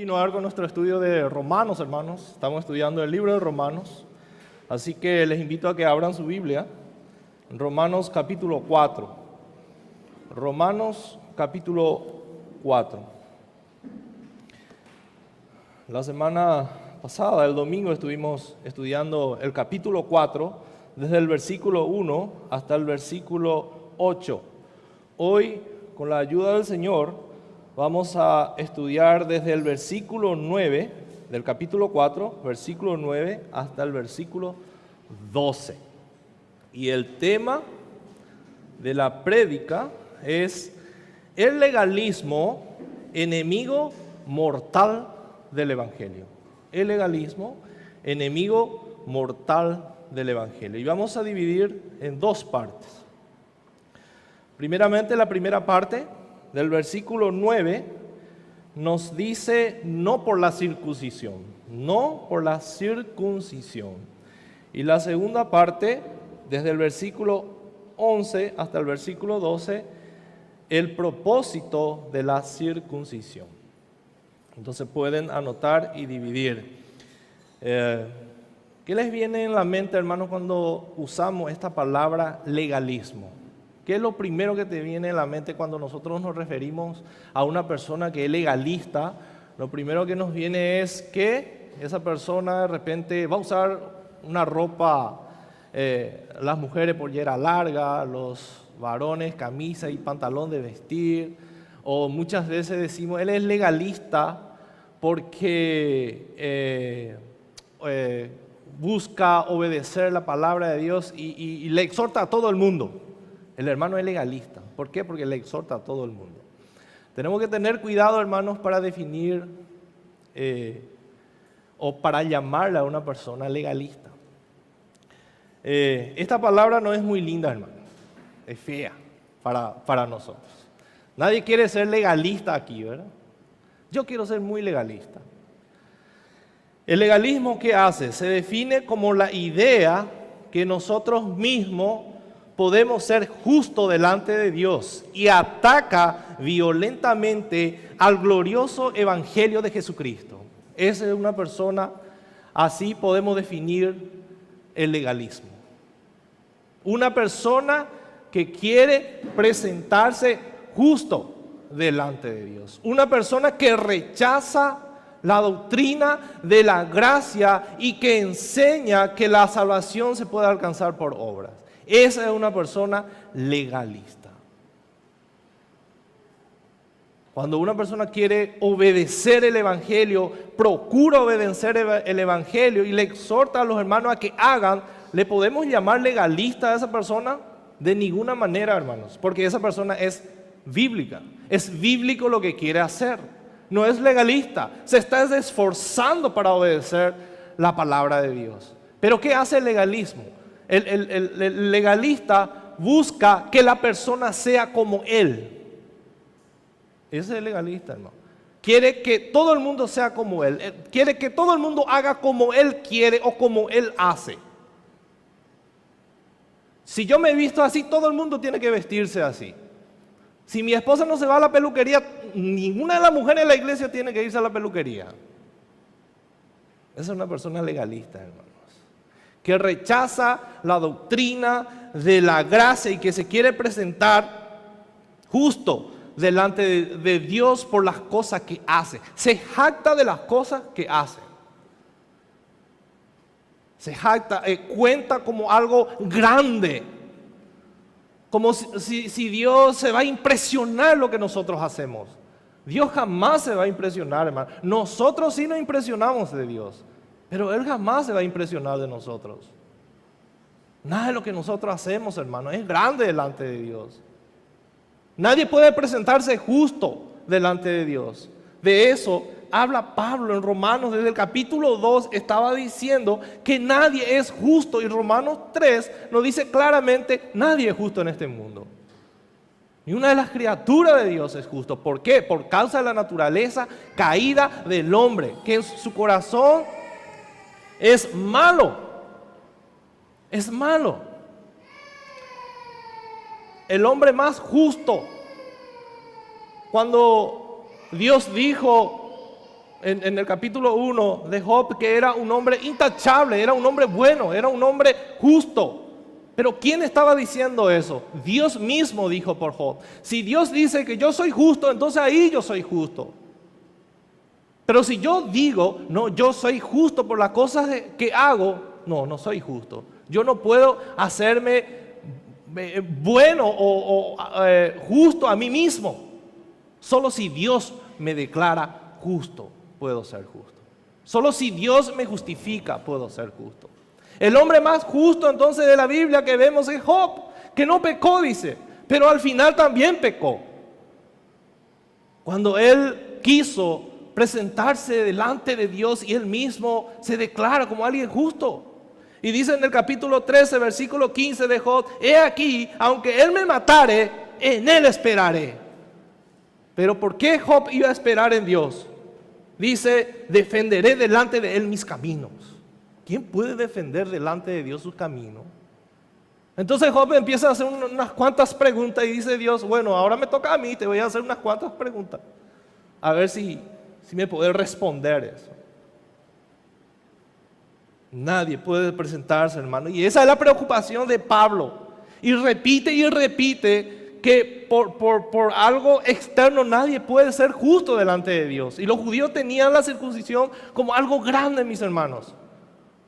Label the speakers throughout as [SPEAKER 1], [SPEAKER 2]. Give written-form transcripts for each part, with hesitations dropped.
[SPEAKER 1] continuar con nuestro estudio de Romanos, hermanos. Estamos estudiando el libro de Romanos, así que les invito a que abran su Biblia en Romanos capítulo 4. Romanos capítulo 4. La semana pasada, el domingo, estuvimos estudiando el capítulo 4, desde el versículo 1 hasta el versículo 8. Hoy, con la ayuda del Señor, vamos a estudiar desde el versículo 9 del capítulo 4, versículo 9 hasta el versículo 12. Y el tema de la prédica es el legalismo, enemigo mortal del Evangelio. El legalismo, enemigo mortal del Evangelio. Y vamos a dividir en dos partes. Primeramente, la primera parte del versículo 9 nos dice no por la circuncisión, no por la circuncisión. Y la segunda parte, desde el versículo 11 hasta el versículo 12, el propósito de la circuncisión. Entonces pueden anotar y dividir. ¿Qué les viene en la mente, hermanos, cuando usamos esta palabra legalismo? ¿Qué es lo primero que te viene en la mente cuando nosotros nos referimos a una persona que es legalista? Lo primero que nos viene es que esa persona de repente va a usar una ropa, las mujeres pollera larga, los varones camisa y pantalón de vestir, o muchas veces decimos, él es legalista porque busca obedecer la palabra de Dios y le exhorta a todo el mundo. El hermano es legalista. ¿Por qué? Porque le exhorta a todo el mundo. Tenemos que tener cuidado, hermanos, para definir o para llamarle a una persona legalista. Esta palabra no es muy linda, hermano. Es fea para nosotros. Nadie quiere ser legalista aquí, ¿verdad? Yo quiero ser muy legalista. El legalismo, ¿qué hace? Se define como la idea que nosotros mismos podemos ser justos delante de Dios y ataca violentamente al glorioso evangelio de Jesucristo. Esa es una persona, así podemos definir el legalismo. Una persona que quiere presentarse justo delante de Dios. Una persona que rechaza la doctrina de la gracia y que enseña que la salvación se puede alcanzar por obras. Esa es una persona legalista. Cuando una persona quiere obedecer el Evangelio, procura obedecer el Evangelio y le exhorta a los hermanos a que hagan, ¿le podemos llamar legalista a esa persona? De ninguna manera, hermanos, porque esa persona es bíblica. Es bíblico lo que quiere hacer. No es legalista, se está esforzando para obedecer la palabra de Dios. Pero ¿qué hace el legalismo? El legalista busca que la persona sea como él. Ese es el legalista, hermano. Quiere que todo el mundo sea como él. Quiere que todo el mundo haga como él quiere o como él hace. Si yo me he visto así, todo el mundo tiene que vestirse así. Si mi esposa no se va a la peluquería, ninguna de las mujeres de la iglesia tiene que irse a la peluquería. Esa es una persona legalista, hermano, que rechaza la doctrina de la gracia y que se quiere presentar justo delante de Dios por las cosas que hace. Se jacta de las cosas que hace. Se jacta, cuenta como algo grande. Como si Dios se va a impresionar lo que nosotros hacemos. Dios jamás se va a impresionar, hermano. Nosotros sí nos impresionamos de Dios. Pero Él jamás se va a impresionar de nosotros. Nada de lo que nosotros hacemos, hermano, es grande delante de Dios. Nadie puede presentarse justo delante de Dios. De eso habla Pablo en Romanos. Desde el capítulo 2 estaba diciendo que nadie es justo. Y Romanos 3 nos dice claramente, nadie es justo en este mundo. Ni una de las criaturas de Dios es justo. ¿Por qué? Por causa de la naturaleza caída del hombre, que en su corazón es malo. Es malo. El hombre más justo, cuando Dios dijo en el capítulo 1 de Job que era un hombre intachable, era un hombre bueno, era un hombre justo. Pero ¿quién estaba diciendo eso? Dios mismo dijo por Job. Si Dios dice que yo soy justo, entonces ahí yo soy justo. Pero si yo digo, no, yo soy justo por las cosas que hago, no soy justo. Yo no puedo hacerme bueno o justo a mí mismo. Solo si Dios me declara justo, puedo ser justo. Solo si Dios me justifica, puedo ser justo. El hombre más justo entonces de la Biblia que vemos es Job, que no pecó, dice, pero al final también pecó. Cuando él quiso presentarse delante de Dios y él mismo se declara como alguien justo. Y dice en el capítulo 13, versículo 15 de Job: he aquí, aunque él me matare, en él esperaré. Pero ¿por qué Job iba a esperar en Dios? Dice: defenderé delante de él mis caminos. ¿Quién puede defender delante de Dios sus caminos? Entonces Job empieza a hacer unas cuantas preguntas y dice Dios: bueno, ahora me toca a mí, te voy a hacer unas cuantas preguntas. A ver si me puedes responder eso. Nadie puede presentarse, hermano. Y esa es la preocupación de Pablo. Y repite que por algo externo nadie puede ser justo delante de Dios. Y los judíos tenían la circuncisión como algo grande, mis hermanos.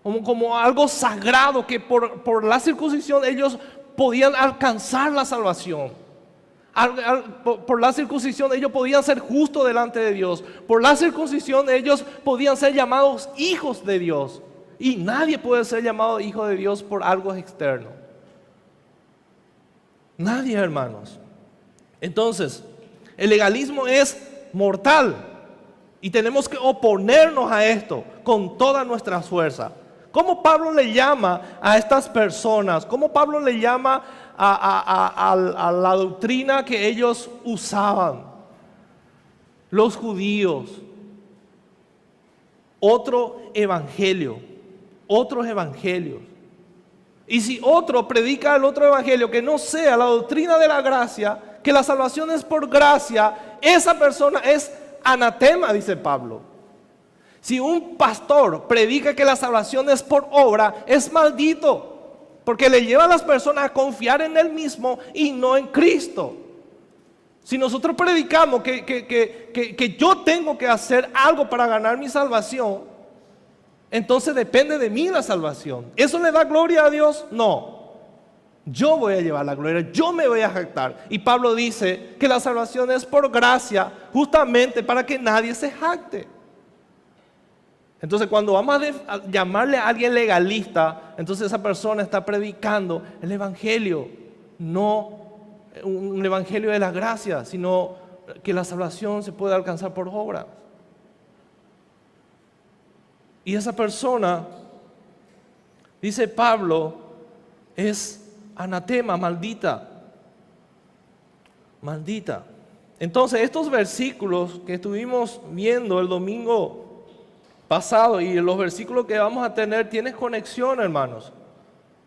[SPEAKER 1] Como algo sagrado, que por la circuncisión ellos podían alcanzar la salvación. Por la circuncisión ellos podían ser justos delante de Dios. Por la circuncisión ellos podían ser llamados hijos de Dios. Y nadie puede ser llamado hijo de Dios por algo externo. Nadie, hermanos. Entonces, el legalismo es mortal. Y tenemos que oponernos a esto con toda nuestra fuerza. ¿Cómo Pablo le llama a estas personas? ¿Cómo Pablo le llama a la doctrina que ellos usaban? Los judíos. Otros evangelios. Y si otro predica el otro evangelio que no sea la doctrina de la gracia, que la salvación es por gracia, esa persona es anatema, dice Pablo. Si un pastor predica que la salvación es por obra, es maldito, porque le lleva a las personas a confiar en él mismo y no en Cristo. Si nosotros predicamos que yo tengo que hacer algo para ganar mi salvación, entonces depende de mí la salvación. ¿Eso le da gloria a Dios? No. Yo voy a llevar la gloria, yo me voy a jactar. Y Pablo dice que la salvación es por gracia, justamente para que nadie se jacte. Entonces cuando vamos a llamarle a alguien legalista, entonces esa persona está predicando el evangelio, no un evangelio de la gracia, sino que la salvación se puede alcanzar por obra. Y esa persona, dice Pablo, es anatema, maldita. Maldita. Entonces estos versículos que estuvimos viendo el domingo pasado y los versículos que vamos a tener, tienen conexión, hermanos.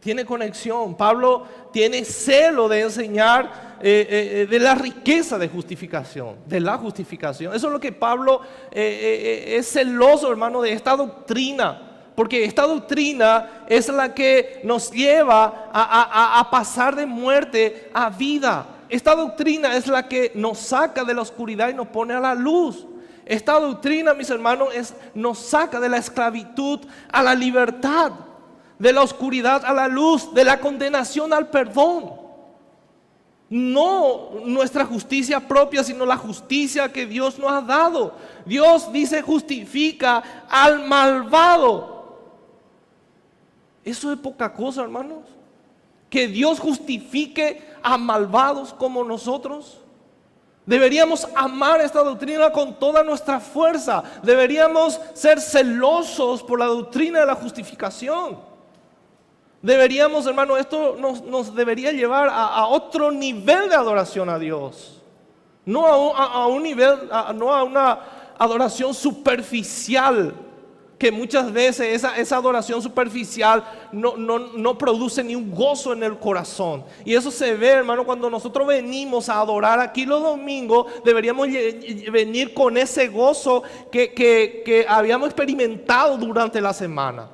[SPEAKER 1] Tiene conexión. Pablo tiene celo de enseñar de la riqueza de justificación, de la justificación. Eso es lo que Pablo es celoso, hermano, de esta doctrina. Porque esta doctrina es la que nos lleva a pasar de muerte a vida. Esta doctrina es la que nos saca de la oscuridad y nos pone a la luz. Esta doctrina, mis hermanos, nos saca de la esclavitud a la libertad, de la oscuridad a la luz, de la condenación al perdón. No nuestra justicia propia, sino la justicia que Dios nos ha dado. Dios dice: justifica al malvado. Eso es poca cosa, hermanos. Que Dios justifique a malvados como nosotros. Deberíamos amar esta doctrina con toda nuestra fuerza. Deberíamos ser celosos por la doctrina de la justificación. Deberíamos, hermano, esto nos debería llevar a otro nivel de adoración a Dios. No a un nivel, no a una adoración superficial que muchas veces esa adoración superficial no produce ni un gozo en el corazón. Y eso se ve, hermano, cuando nosotros venimos a adorar aquí los domingos, deberíamos venir con ese gozo que habíamos experimentado durante la semana.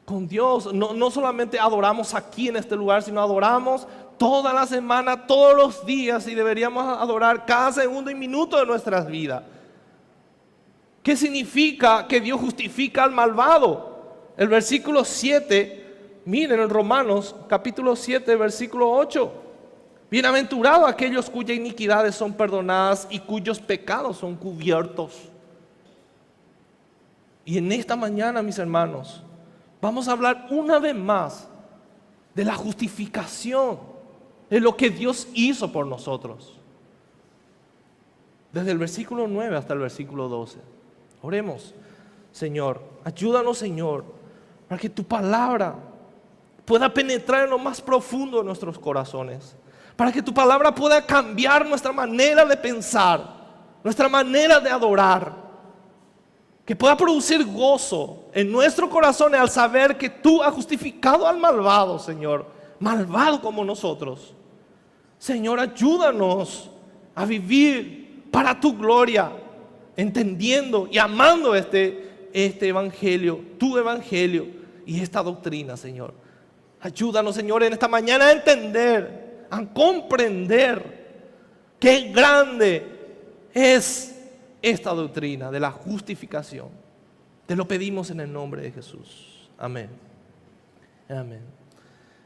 [SPEAKER 1] Con Dios, no solamente adoramos aquí en este lugar, sino adoramos toda la semana, todos los días, y deberíamos adorar cada segundo y minuto de nuestras vidas. ¿Qué significa que Dios justifica al malvado? El versículo 7, miren en Romanos capítulo 7, versículo 8. Bienaventurados aquellos cuyas iniquidades son perdonadas y cuyos pecados son cubiertos. Y en esta mañana, mis hermanos, vamos a hablar una vez más de la justificación, de lo que Dios hizo por nosotros. Desde el versículo 9 hasta el versículo 12. Oremos. Señor, ayúdanos, Señor, para que tu palabra pueda penetrar en lo más profundo de nuestros corazones. Para que tu palabra pueda cambiar nuestra manera de pensar, nuestra manera de adorar. Que pueda producir gozo en nuestro corazón al saber que tú has justificado al malvado, Señor. Malvado como nosotros. Señor, ayúdanos a vivir para tu gloria, entendiendo y amando este evangelio, tu evangelio y esta doctrina, Señor. Ayúdanos, Señor, en esta mañana a entender, a comprender qué grande es esta doctrina de la justificación. Te lo pedimos en el nombre de Jesús. Amén. Amén.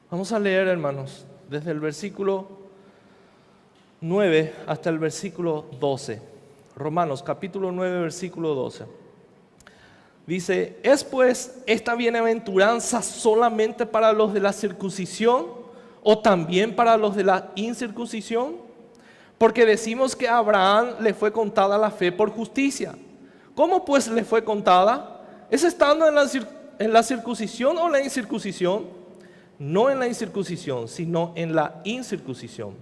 [SPEAKER 1] Vamos a leer, hermanos, desde el versículo 9 hasta el versículo 12. Romanos capítulo 9, versículo 12. Dice: ¿es pues esta bienaventuranza solamente para los de la circuncisión o también para los de la incircuncisión? Porque decimos que a Abraham le fue contada la fe por justicia. ¿Cómo pues le fue contada? ¿Es estando en la circuncisión o la incircuncisión? No en la incircuncisión, sino en la incircuncisión.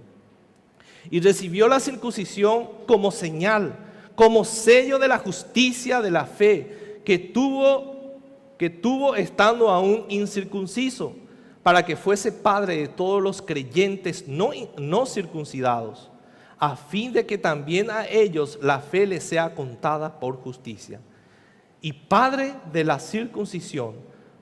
[SPEAKER 1] Y recibió la circuncisión como señal, como sello de la justicia de la fe que tuvo estando aún incircunciso, para que fuese padre de todos los creyentes no circuncidados, a fin de que también a ellos la fe les sea contada por justicia. Y padre de la circuncisión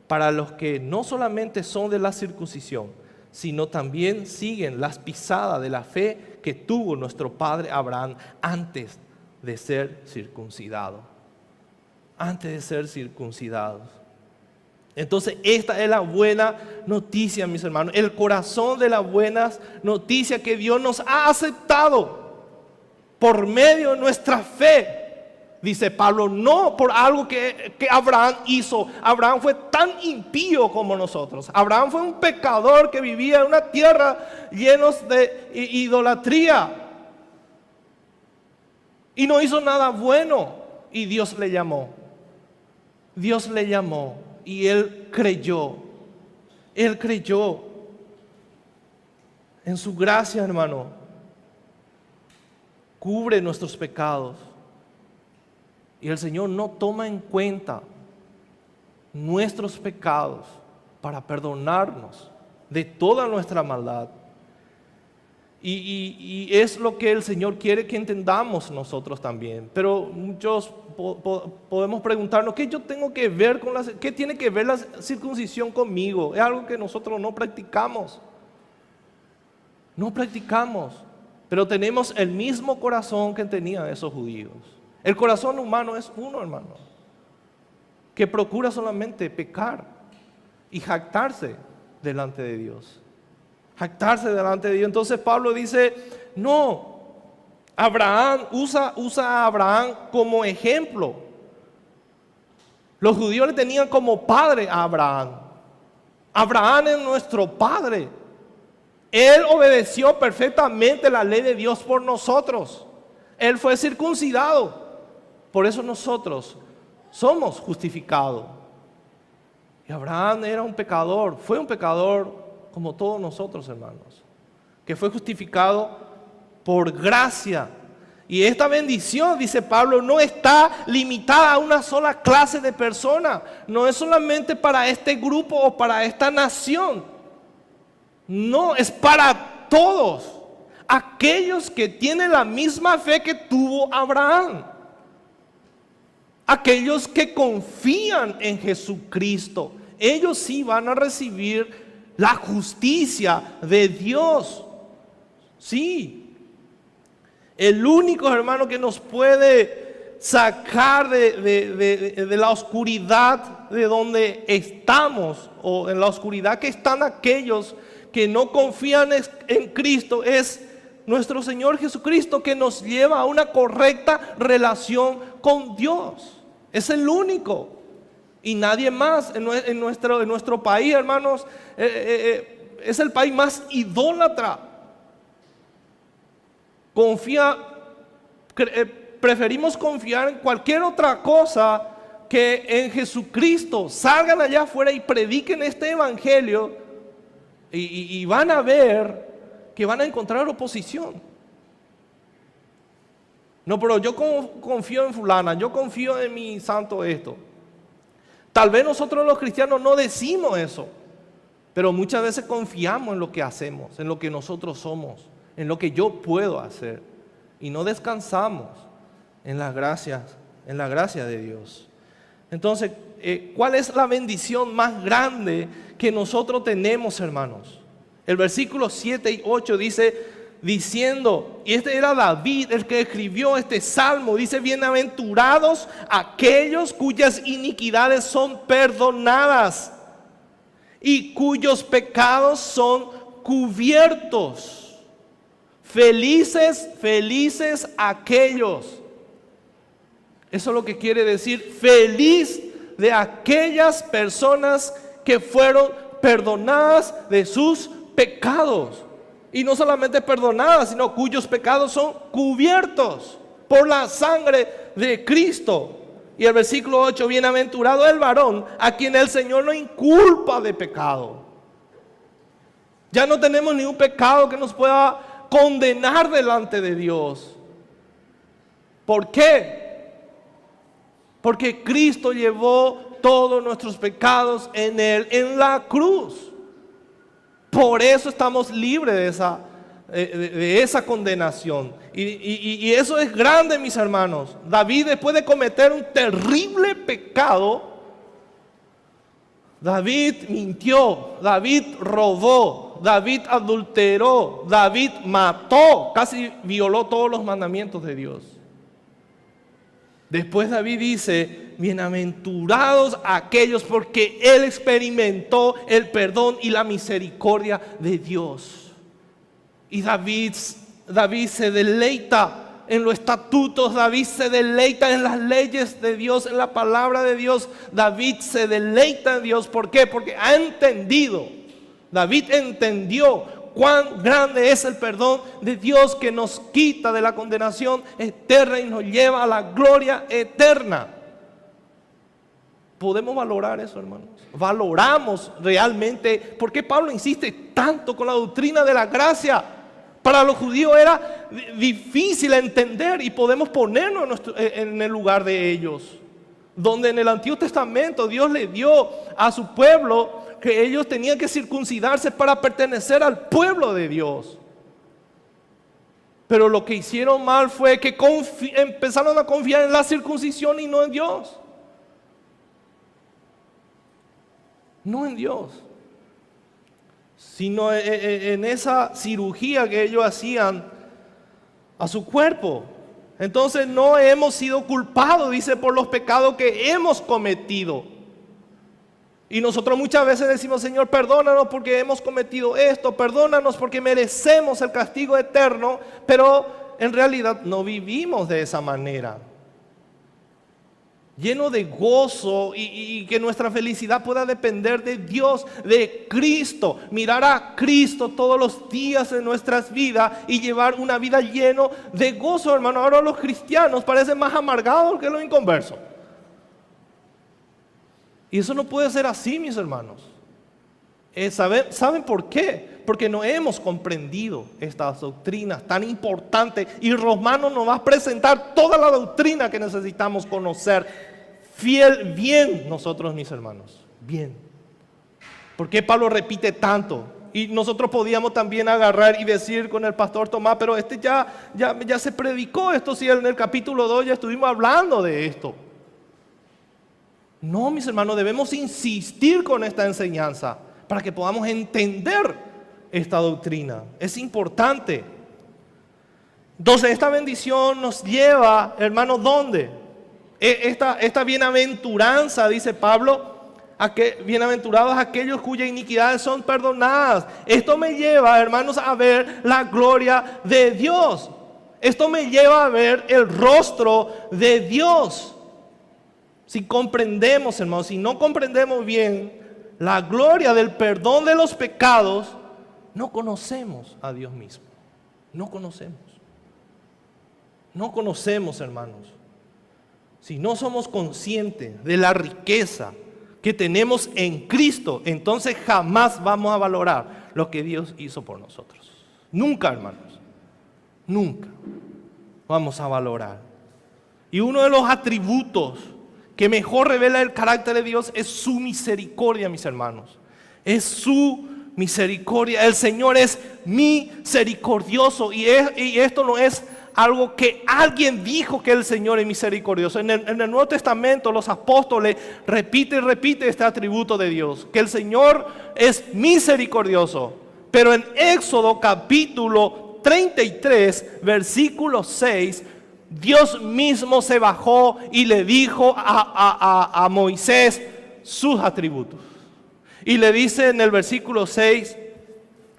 [SPEAKER 1] para los que no solamente son de la circuncisión, sino también siguen las pisadas de la fe que tuvo nuestro padre Abraham antes de ser circuncidado. Antes de ser circuncidados. Entonces esta es la buena noticia, mis hermanos. El corazón de las buenas noticias que Dios nos ha aceptado por medio de nuestra fe. Dice Pablo, no por algo que Abraham hizo. Abraham fue tan impío como nosotros. Abraham fue un pecador que vivía en una tierra llena de idolatría. Y no hizo nada bueno. Y Dios le llamó. Dios le llamó. Y él creyó. Él creyó. En su gracia, hermano, cubre nuestros pecados. Y el Señor no toma en cuenta nuestros pecados para perdonarnos de toda nuestra maldad. Y es lo que el Señor quiere que entendamos nosotros también. Pero muchos podemos preguntarnos, ¿qué yo tengo que ver con qué tiene que ver la circuncisión conmigo? Es algo que nosotros no practicamos. No practicamos, pero tenemos el mismo corazón que tenían esos judíos. El corazón humano es uno, hermano, que procura solamente pecar y jactarse delante de Dios. Jactarse delante de Dios. Entonces Pablo dice, no, Abraham, usa a Abraham como ejemplo. Los judíos le tenían como padre a Abraham. Abraham es nuestro padre. Él obedeció perfectamente la ley de Dios por nosotros. Él fue circuncidado. Por eso nosotros somos justificados. Y Abraham era un pecador, fue un pecador como todos nosotros, hermanos, que fue justificado por gracia. Y esta bendición, dice Pablo, no está limitada a una sola clase de persona. No es solamente para este grupo o para esta nación. No, es para todos. Aquellos que tienen la misma fe que tuvo Abraham. Aquellos que confían en Jesucristo. Ellos sí van a recibir la justicia de Dios. Sí. El único, hermano, que nos puede sacar de la oscuridad de donde estamos, o en la oscuridad que están aquellos que no confían en Cristo, es nuestro Señor Jesucristo, que nos lleva a una correcta relación con Dios. Es el único. Y nadie más en nuestro país, hermanos, es el país más idólatra. Preferimos confiar en cualquier otra cosa que en Jesucristo. Salgan allá afuera y prediquen este evangelio y van a ver que van a encontrar oposición. No, pero yo confío en fulana, yo confío en mi santo esto. Tal vez nosotros los cristianos no decimos eso, pero muchas veces confiamos en lo que hacemos, en lo que nosotros somos, en lo que yo puedo hacer, y no descansamos en la gracia de Dios. Entonces, ¿cuál es la bendición más grande que nosotros tenemos, hermanos? El versículo 7 y 8 diciendo, y este era David el que escribió este salmo, dice: bienaventurados aquellos cuyas iniquidades son perdonadas y cuyos pecados son cubiertos. Felices, felices aquellos. Eso es lo que quiere decir: feliz de aquellas personas que fueron perdonadas de sus pecados. Y no solamente perdonadas, sino cuyos pecados son cubiertos por la sangre de Cristo. Y el versículo 8, bienaventurado el varón a quien el Señor no inculpa de pecado. Ya no tenemos ningún pecado que nos pueda condenar delante de Dios. ¿Por qué? Porque Cristo llevó todos nuestros pecados en Él, en la cruz. Por eso estamos libres de esa condenación. Y eso es grande, mis hermanos. David, después de cometer un terrible pecado, David mintió, David robó, David adulteró, David mató, casi violó todos los mandamientos de Dios. Después David dice: bienaventurados aquellos, porque él experimentó el perdón y la misericordia de Dios. Y David se deleita en los estatutos, David se deleita en las leyes de Dios, en la palabra de Dios. David se deleita en Dios. ¿Por qué? Porque ha entendido. David entendió cuán grande es el perdón de Dios, que nos quita de la condenación eterna y nos lleva a la gloria eterna. ¿Podemos valorar eso, hermanos? ¿Valoramos realmente? ¿Por qué Pablo insiste tanto con la doctrina de la gracia? Para los judíos era difícil entender, y podemos ponernos en el lugar de ellos. Donde en el Antiguo Testamento Dios le dio a su pueblo que ellos tenían que circuncidarse para pertenecer al pueblo de Dios. Pero lo que hicieron mal fue que empezaron a confiar en la circuncisión y no en Dios. No en Dios, sino en esa cirugía que ellos hacían a su cuerpo. Entonces no hemos sido culpados, dice, por los pecados que hemos cometido. Y nosotros muchas veces decimos: Señor, perdónanos porque hemos cometido esto, perdónanos porque merecemos el castigo eterno, pero en realidad no vivimos de esa manera. Lleno de gozo y que nuestra felicidad pueda depender de Dios, de Cristo. Mirar a Cristo todos los días de nuestras vidas y llevar una vida llena de gozo, hermano. Ahora los cristianos parecen más amargados que los inconversos. Y eso no puede ser así, mis hermanos. ¿Saben por qué? Porque no hemos comprendido estas doctrinas tan importantes, y Romanos nos va a presentar toda la doctrina que necesitamos conocer bien nosotros, mis hermanos, bien. ¿Por qué Pablo repite tanto? Y nosotros podíamos también agarrar y decir con el pastor Tomás, pero ya se predicó esto, si en el capítulo 2 ya estuvimos hablando de esto. No, mis hermanos, debemos insistir con esta enseñanza para que podamos entender esta doctrina. Es importante. Entonces, esta bendición nos lleva, hermanos, ¿dónde? Esta bienaventuranza, dice Pablo, bienaventurados aquellos cuyas iniquidades son perdonadas. Esto me lleva, hermanos, a ver la gloria de Dios. Esto me lleva a ver el rostro de Dios. Si comprendemos, hermanos, si no comprendemos bien la gloria del perdón de los pecados, no conocemos a Dios mismo. No conocemos. No conocemos, hermanos. Si no somos conscientes de la riqueza que tenemos en Cristo, entonces jamás vamos a valorar lo que Dios hizo por nosotros. Nunca, hermanos. Nunca vamos a valorar. Y uno de los atributos que mejor revela el carácter de Dios es su misericordia, mis hermanos. Es su misericordia. El Señor es misericordioso, y esto no es algo que alguien dijo, que el Señor es misericordioso. En el Nuevo Testamento los apóstoles repiten este atributo de Dios, que el Señor es misericordioso. Pero en Éxodo capítulo 33 versículo 6, Dios mismo se bajó y le dijo a Moisés sus atributos. Y le dice en el versículo 6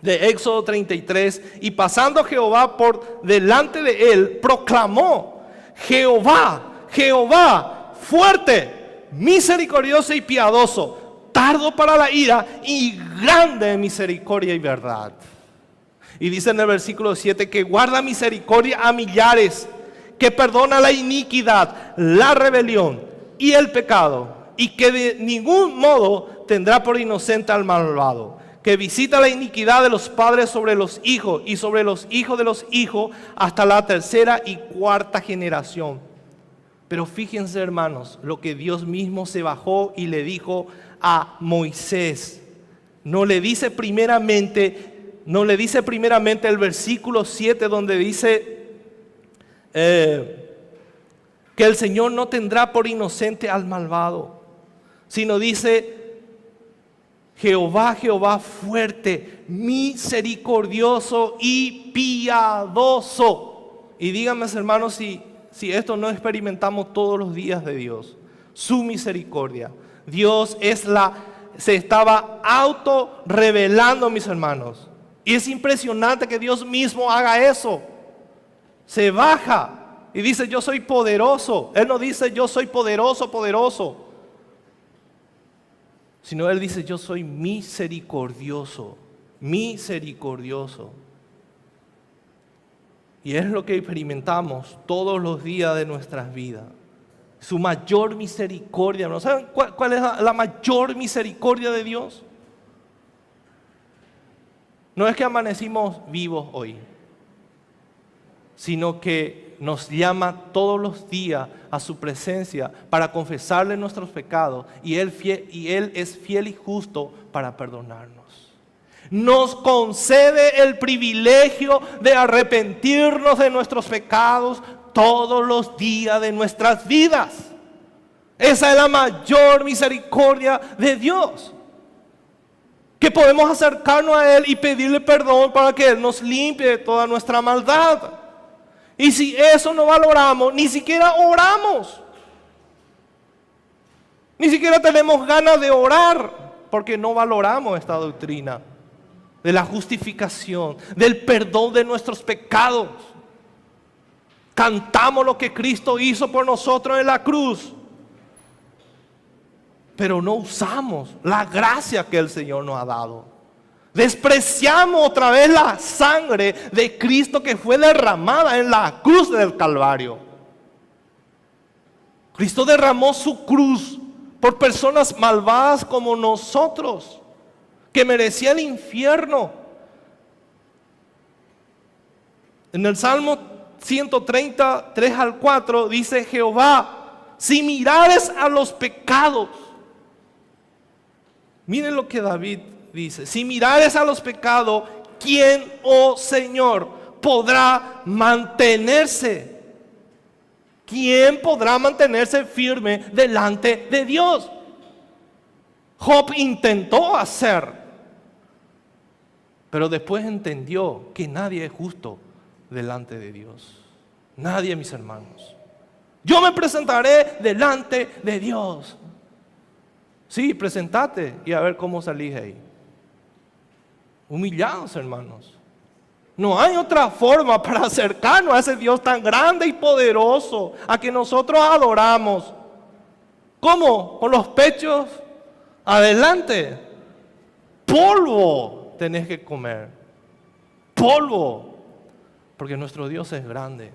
[SPEAKER 1] de Éxodo 33, y pasando Jehová por delante de él, proclamó: Jehová, fuerte, misericordioso y piadoso, tardo para la ira y grande en misericordia y verdad. Y dice en el versículo 7 que guarda misericordia a millares, que perdona la iniquidad, la rebelión y el pecado, y que de ningún modo tendrá por inocente al malvado, que visita la iniquidad de los padres sobre los hijos y sobre los hijos de los hijos hasta la tercera y cuarta generación. Pero fíjense, hermanos, lo que Dios mismo se bajó y le dijo a Moisés. No le dice primeramente el versículo 7, donde dice que el Señor no tendrá por inocente al malvado, sino dice: Jehová, fuerte, misericordioso y piadoso. Y díganme, hermanos, si esto no experimentamos todos los días de Dios, su misericordia. Dios se estaba auto revelando, mis hermanos. Y es impresionante que Dios mismo haga eso. Se baja y dice: yo soy poderoso. Él no dice: yo soy poderoso, sino Él dice: yo soy misericordioso. Y es lo que experimentamos todos los días de nuestras vidas. Su mayor misericordia. ¿No saben cuál es la mayor misericordia de Dios? No es que amanecimos vivos hoy, sino que nos llama todos los días a su presencia para confesarle nuestros pecados, y Él es fiel y justo para perdonarnos. Nos concede el privilegio de arrepentirnos de nuestros pecados todos los días de nuestras vidas. Esa es la mayor misericordia de Dios. Que podemos acercarnos a Él y pedirle perdón para que Él nos limpie de toda nuestra maldad. Y si eso no valoramos, ni siquiera oramos. Ni siquiera tenemos ganas de orar, porque no valoramos esta doctrina de la justificación, del perdón de nuestros pecados. Cantamos lo que Cristo hizo por nosotros en la cruz, pero no usamos la gracia que el Señor nos ha dado. Despreciamos otra vez la sangre de Cristo que fue derramada en la cruz del Calvario. Cristo derramó su cruz por personas malvadas como nosotros, que merecía el infierno. En el Salmo 130, 3 al 4 dice Jehová, si mirares a los pecados, miren lo que David dice, si mirares a los pecados, ¿quién, oh Señor, podrá mantenerse? ¿Quién podrá mantenerse firme delante de Dios? Job intentó hacer, pero después entendió que nadie es justo delante de Dios. Nadie, mis hermanos. Yo me presentaré delante de Dios. Sí, presentate y a ver cómo salís ahí. Humillados, hermanos. No hay otra forma para acercarnos a ese Dios tan grande y poderoso a que nosotros adoramos. ¿Cómo? Con los pechos adelante. Polvo tenés que comer. Polvo. Porque nuestro Dios es grande.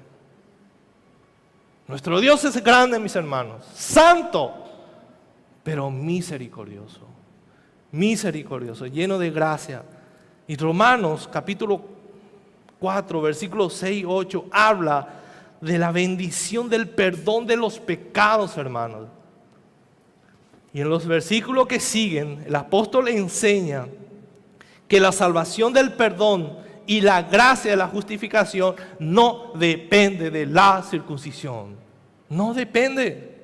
[SPEAKER 1] Nuestro Dios es grande, mis hermanos. Santo, pero misericordioso. Misericordioso, lleno de gracia. Y Romanos capítulo 4, versículos 6 y 8 habla de la bendición del perdón de los pecados, hermanos. Y en los versículos que siguen, el apóstol enseña que la salvación del perdón y la gracia de la justificación no depende de la circuncisión. No depende.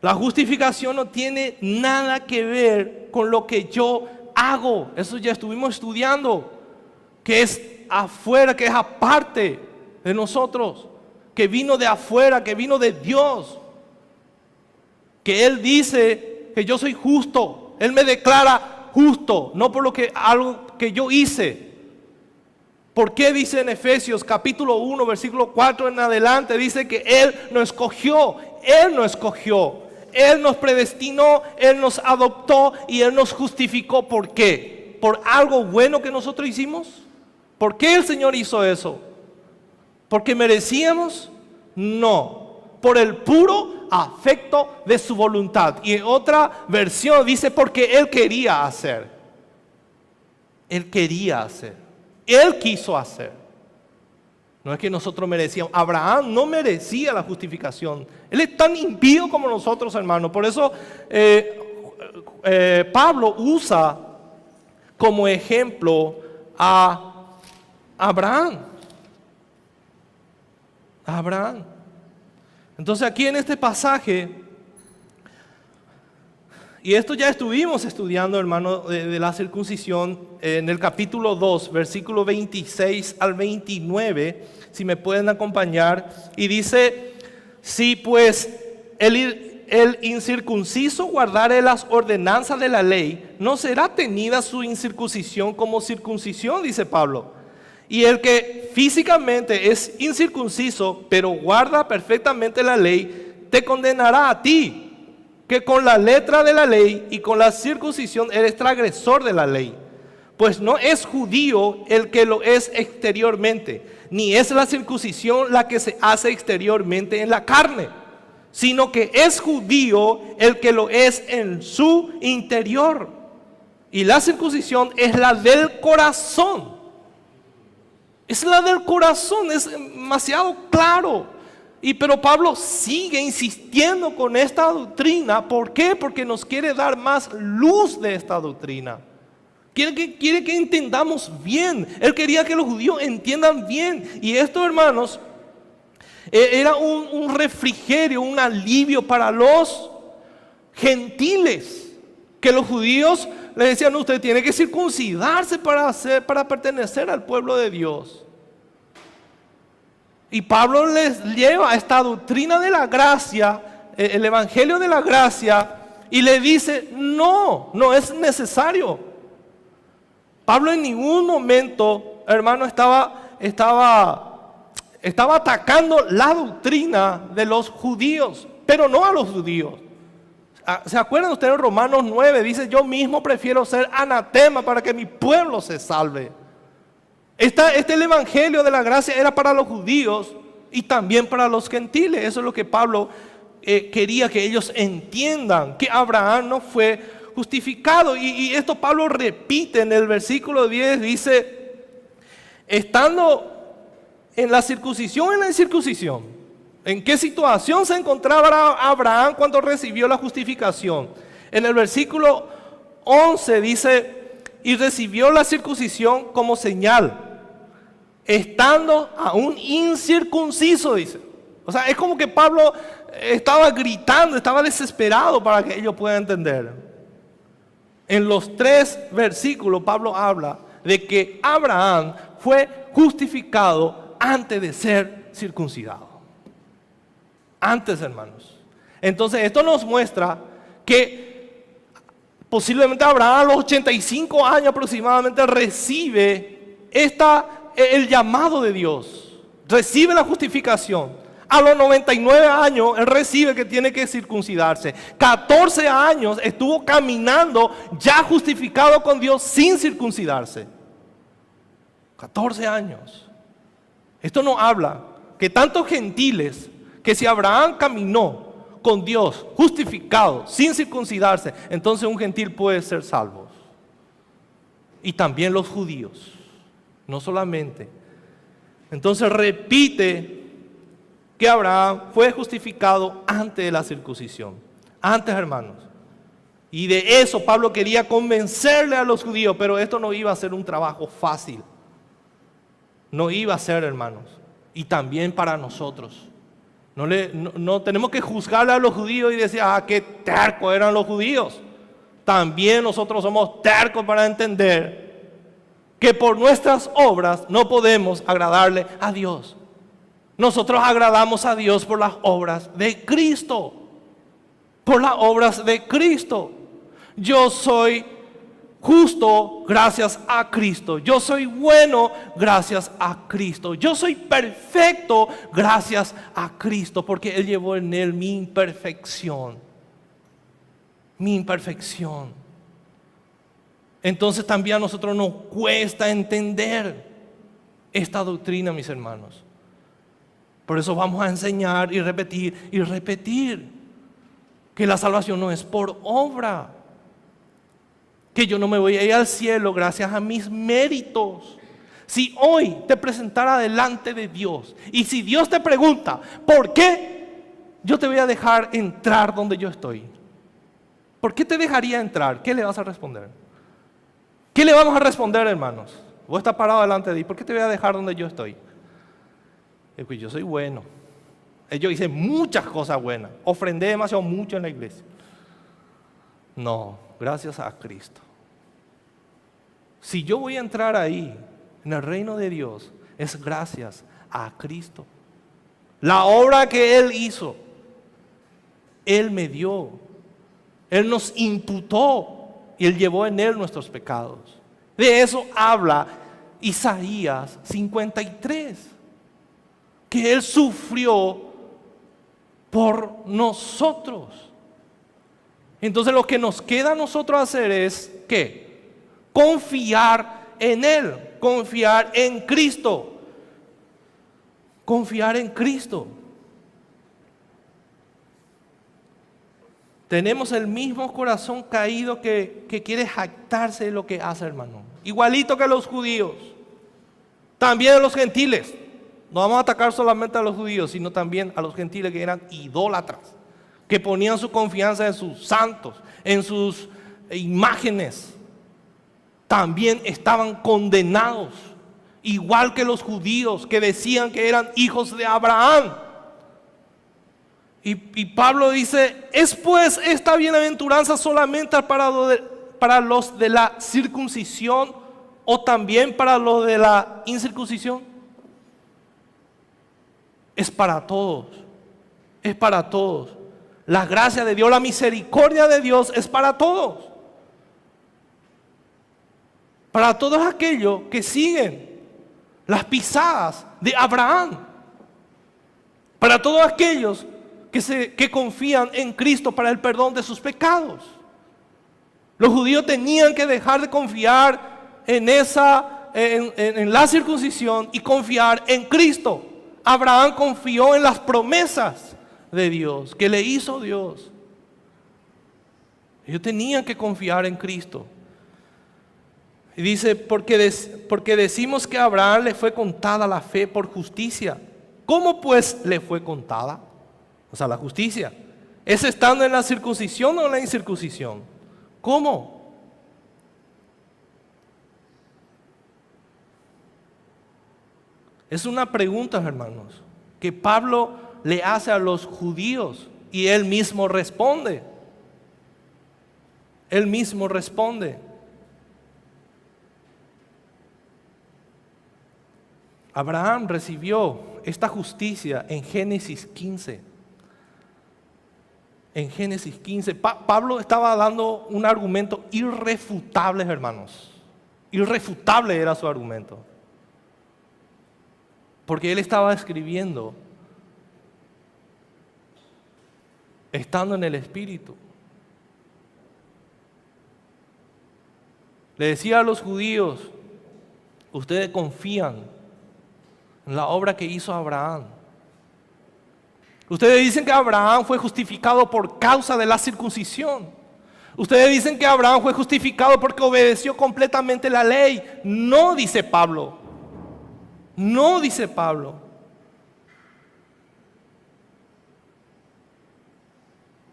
[SPEAKER 1] La justificación no tiene nada que ver con lo que yo hago. Eso ya estuvimos estudiando. Que es afuera, que es aparte de nosotros. Que vino de afuera, que vino de Dios. Que Él dice que yo soy justo. Él me declara justo, no por algo que yo hice. ¿Por qué dice en Efesios capítulo 1, versículo 4 en adelante? Dice que Él nos escogió, Él nos escogió, Él nos predestinó, Él nos adoptó y Él nos justificó. ¿Por qué? ¿Por algo bueno que nosotros hicimos? ¿Por qué el Señor hizo eso? ¿Porque merecíamos? No. Por el puro afecto de su voluntad. Y en otra versión dice porque Él quería hacer. Él quería hacer. Él quiso hacer. No es que nosotros merecíamos. Abraham no merecía la justificación. Él es tan impío como nosotros, hermanos. Por eso Pablo usa como ejemplo a Abraham. Abraham. Entonces aquí en este pasaje, y esto ya estuvimos estudiando, hermano, de la circuncisión, en el capítulo 2, versículo 26 al 29, si me pueden acompañar, y dice, si pues el incircunciso guardare las ordenanzas de la ley, no será tenida su incircuncisión como circuncisión, dice Pablo. Y el que físicamente es incircunciso, pero guarda perfectamente la ley, te condenará a ti, que con la letra de la ley y con la circuncisión eres transgresor de la ley. Pues no es judío el que lo es exteriormente, ni es la circuncisión la que se hace exteriormente en la carne, sino que es judío el que lo es en su interior. Y la circuncisión es la del corazón. Es la del corazón, es demasiado claro. Pero Pablo sigue insistiendo con esta doctrina. ¿Por qué? Porque nos quiere dar más luz de esta doctrina. Quiere que entendamos bien. Él quería que los judíos entiendan bien. Y esto, hermanos, era un refrigerio, un alivio para los gentiles. Que los judíos le decían, usted tiene que circuncidarse para pertenecer al pueblo de Dios. Y Pablo les lleva a esta doctrina de la gracia, el evangelio de la gracia, y le dice, no es necesario. Pablo en ningún momento, hermano, estaba atacando la doctrina de los judíos, pero no a los judíos. ¿Se acuerdan ustedes en Romanos 9? Dice, yo mismo prefiero ser anatema para que mi pueblo se salve. El evangelio de la gracia era para los judíos y también para los gentiles. Eso es lo que Pablo quería que ellos entiendan, que Abraham no fue justificado. Y esto Pablo repite en el versículo 10, dice, estando en la circuncisión, en la incircuncisión. ¿En qué situación se encontraba Abraham cuando recibió la justificación? En el versículo 11 dice, y recibió la circuncisión como señal, estando aún incircunciso, dice. O sea, es como que Pablo estaba gritando, estaba desesperado para que ellos puedan entender. En los 3 versículos Pablo habla de que Abraham fue justificado antes de ser circuncidado. Antes, hermanos. Entonces esto nos muestra que posiblemente Abraham a los 85 años aproximadamente recibe el llamado de Dios. Recibe la justificación. A los 99 años él recibe que tiene que circuncidarse. 14 años estuvo caminando ya justificado con Dios sin circuncidarse. 14 años. Esto nos habla que tantos gentiles, que si Abraham caminó con Dios justificado sin circuncidarse, entonces un gentil puede ser salvo. Y también los judíos, no solamente. Entonces repite que Abraham fue justificado antes de la circuncisión. Antes, hermanos. Y de eso Pablo quería convencerle a los judíos, pero esto no iba a ser un trabajo fácil. No iba a ser, hermanos. Y también para nosotros. No tenemos que juzgarle a los judíos y decir, qué tercos eran los judíos. También nosotros somos tercos para entender que por nuestras obras no podemos agradarle a Dios. Nosotros agradamos a Dios por las obras de Cristo. Por las obras de Cristo. Yo soy justo gracias a Cristo. Yo soy bueno gracias a Cristo. Yo soy perfecto gracias a Cristo, porque Él llevó en Él mi imperfección. Mi imperfección. Entonces también a nosotros nos cuesta entender esta doctrina, mis hermanos. Por eso vamos a enseñar y repetir que la salvación no es por obra. Que yo no me voy a ir al cielo gracias a mis méritos. Si hoy te presentara delante de Dios y si Dios te pregunta, ¿por qué yo te voy a dejar entrar donde yo estoy? ¿Por qué te dejaría entrar? ¿Qué le vas a responder? ¿Qué le vamos a responder, hermanos? Vos estás parado delante de Dios, ¿por qué te voy a dejar donde yo estoy? Es que yo soy bueno. Yo hice muchas cosas buenas. Ofrendé demasiado mucho en la iglesia. No, gracias a Cristo. Si yo voy a entrar ahí, en el reino de Dios, es gracias a Cristo. La obra que Él hizo, Él me dio. Él nos imputó y Él llevó en Él nuestros pecados. De eso habla Isaías 53. Que Él sufrió por nosotros. Entonces lo que nos queda a nosotros hacer es, ¿qué? Confiar en Él, confiar en Cristo. Confiar en Cristo. Tenemos el mismo corazón caído que quiere jactarse de lo que hace, hermano. Igualito que los judíos. También a los gentiles. No vamos a atacar solamente a los judíos, sino también a los gentiles que eran idólatras, que ponían su confianza en sus santos, en sus imágenes. También estaban condenados, igual que los judíos que decían que eran hijos de Abraham. Y Pablo dice, ¿es pues esta bienaventuranza solamente para los de la circuncisión o también para los de la incircuncisión? Es para todos, es para todos. La gracia de Dios, la misericordia de Dios es para todos. Para todos aquellos que siguen las pisadas de Abraham. Para todos aquellos que confían en Cristo para el perdón de sus pecados. Los judíos tenían que dejar de confiar en la circuncisión y confiar en Cristo. Abraham confió en las promesas de Dios, que le hizo Dios. Ellos tenían que confiar en Cristo. Y dice, porque decimos que a Abraham le fue contada la fe por justicia. ¿Cómo pues le fue contada? O sea, la justicia. ¿Es estando en la circuncisión o en la incircuncisión? ¿Cómo? Es una pregunta, hermanos, que Pablo le hace a los judíos y él mismo responde. Él mismo responde. Abraham recibió esta justicia en Génesis 15. En Génesis 15, Pablo estaba dando un argumento irrefutable, hermanos. Irrefutable era su argumento. Porque él estaba escribiendo estando en el Espíritu. Le decía a los judíos, ustedes confían en la obra que hizo Abraham. Ustedes dicen que Abraham fue justificado por causa de la circuncisión. Ustedes dicen que Abraham fue justificado porque obedeció completamente la ley. No, dice Pablo. No, dice Pablo.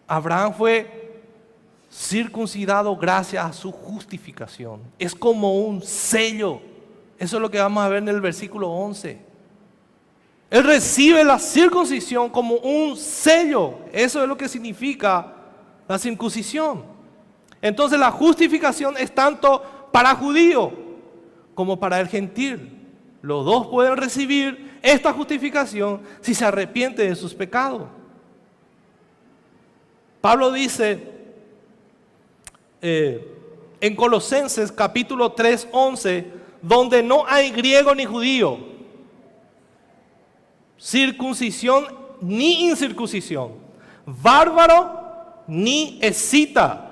[SPEAKER 1] Abraham fue circuncidado gracias a su justificación. Es como un sello. Eso es lo que vamos a ver en el versículo 11. Él recibe la circuncisión como un sello. Eso es lo que significa la circuncisión. Entonces la justificación es tanto para judío como para el gentil. Los dos pueden recibir esta justificación si se arrepienten de sus pecados. Pablo dice en Colosenses capítulo 3, 11, donde no hay griego ni judío, circuncisión ni incircuncisión, bárbaro ni escita,